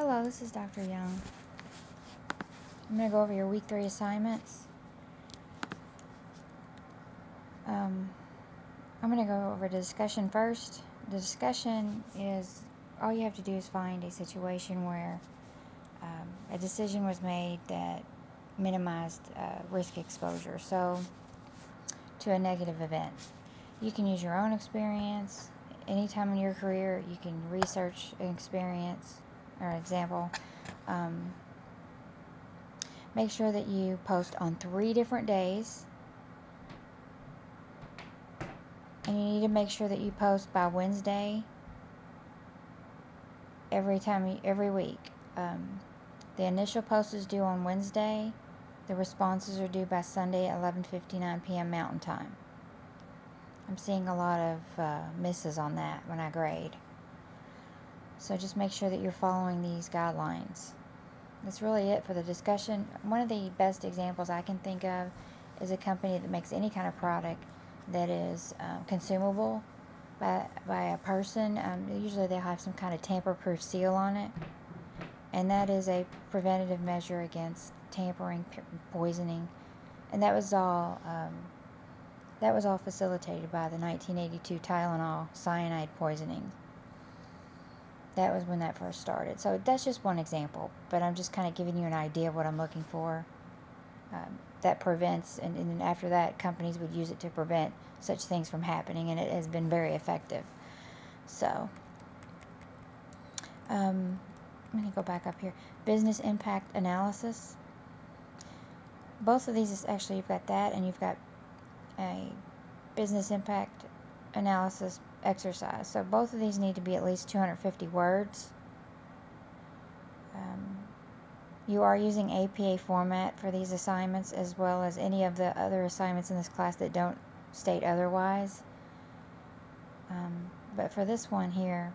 Hello, this is Dr. Young. I'm going to go over your week 3 assignments. I'm going to go over the discussion first. The discussion is, all you have to do is find a situation where a decision was made that minimized risk exposure, so to a negative event. You can use your own experience. Anytime in your career, you can research an experience or an example. Make sure that you post on 3 different days. And you need to make sure that you post by Wednesday every week. The initial post is due on Wednesday. The responses are due by Sunday at 11:59 p.m. Mountain Time. I'm seeing a lot of misses on that when I grade. So just make sure that you're following these guidelines. That's really it for the discussion. One of the best examples I can think of is a company that makes any kind of product that is consumable by a person. Usually they'll have some kind of tamper-proof seal on it, and that is a preventative measure against tampering, poisoning, and that was all facilitated by the 1982 Tylenol cyanide poisoning. That was when that first started. So that's just one example, but I'm just kind of giving you an idea of what I'm looking for. That prevents, and then after that, companies would use it to prevent such things from happening, and it has been very effective. So, I'm going to go back up here. Business impact analysis. Both of these is actually, you've got that, and you've got a business impact analysis exercise. So both of these need to be at least 250 words. You are using APA format for these assignments, as well as any of the other assignments in this class that don't state otherwise. But for this one here,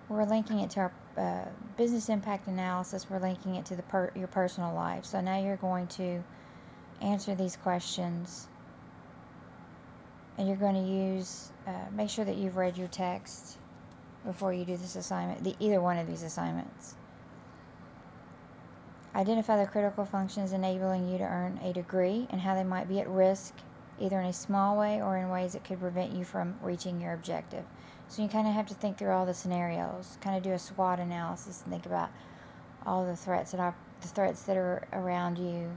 we're linking it to our business impact analysis. We're linking it to your personal life. So now you're going to answer these questions, and you're going to use, make sure that you've read your text before you do this assignment, either one of these assignments. Identify the critical functions enabling you to earn a degree and how they might be at risk, either in a small way or in ways that could prevent you from reaching your objective. So you kind of have to think through all the scenarios, kind of do a SWOT analysis and think about all the threats that are around you,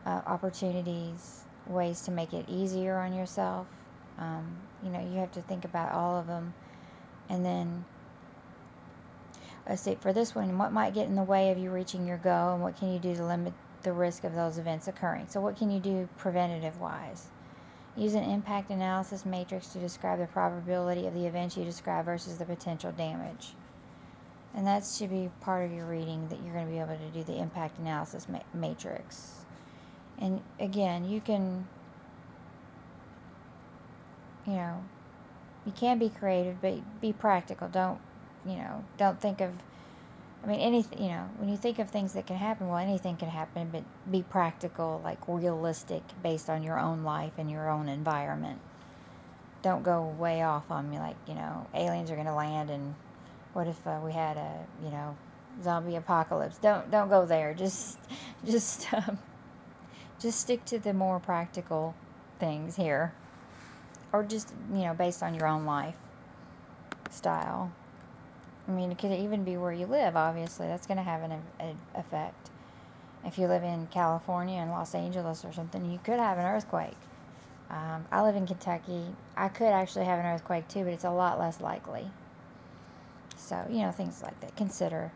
opportunities, ways to make it easier on yourself. You have to think about all of them. And then, let's see, for this one, what might get in the way of you reaching your goal, and what can you do to limit the risk of those events occurring? So what can you do preventative-wise? Use an impact analysis matrix to describe the probability of the events you describe versus the potential damage. And that should be part of your reading, that you're going to be able to do the impact analysis matrix. And again, you can, you can be creative, but be practical. Don't think of, anything, when you think of things that can happen, well, anything can happen, but be practical, like realistic, based on your own life and your own environment. Don't go way off on me, like, aliens are going to land, and what if we had a, zombie apocalypse? Don't go there. Just stick to the more practical things here. Or just, based on your own life style. It could even be where you live, obviously. That's going to have an effect. If you live in California and Los Angeles or something, you could have an earthquake. I live in Kentucky. I could actually have an earthquake too, but it's a lot less likely. So, things like that. Consider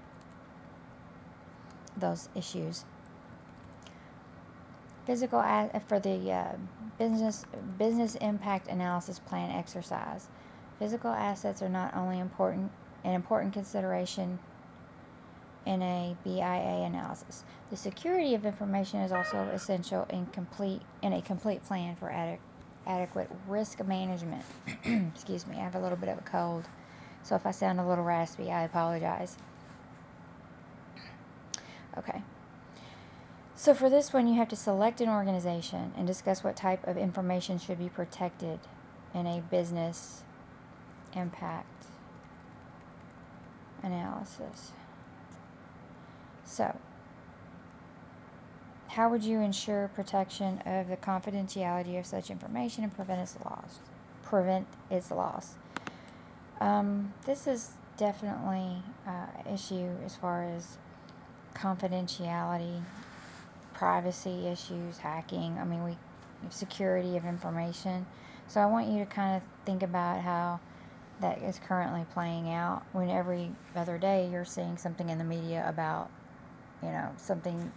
those issues. For the business impact analysis plan exercise. Physical assets are not only an important consideration in a BIA analysis. The security of information is also essential in a complete plan for adequate risk management. Excuse me, I have a little bit of a cold, so if I sound a little raspy, I apologize. Okay. So for this one, you have to select an organization and discuss what type of information should be protected in a business impact analysis. So, how would you ensure protection of the confidentiality of such information and prevent its loss? This is definitely an issue as far as confidentiality, privacy issues, hacking. I mean, security of information. So I want you to kind of think about how that is currently playing out when every other day you're seeing something in the media about, something,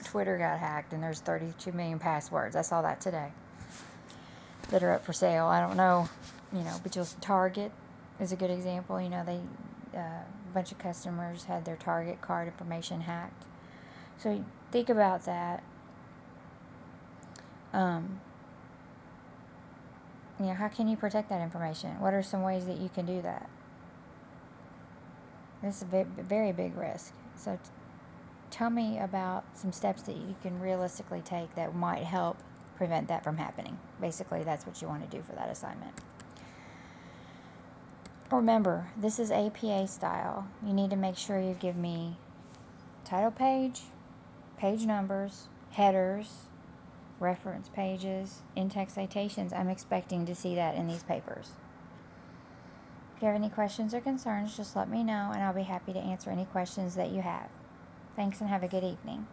Twitter got hacked and there's 32 million passwords. I saw that today that are up for sale. I don't know, but just Target is a good example. They, a bunch of customers had their Target card information hacked. So think about that. How can you protect that information? What are some ways that you can do that? This is a very big risk. So tell me about some steps that you can realistically take that might help prevent that from happening. Basically, that's what you want to do for that assignment. Remember, this is APA style. You need to make sure you give me title page, page numbers, headers, reference pages, in-text citations. I'm expecting to see that in these papers. If you have any questions or concerns, just let me know and I'll be happy to answer any questions that you have. Thanks and have a good evening.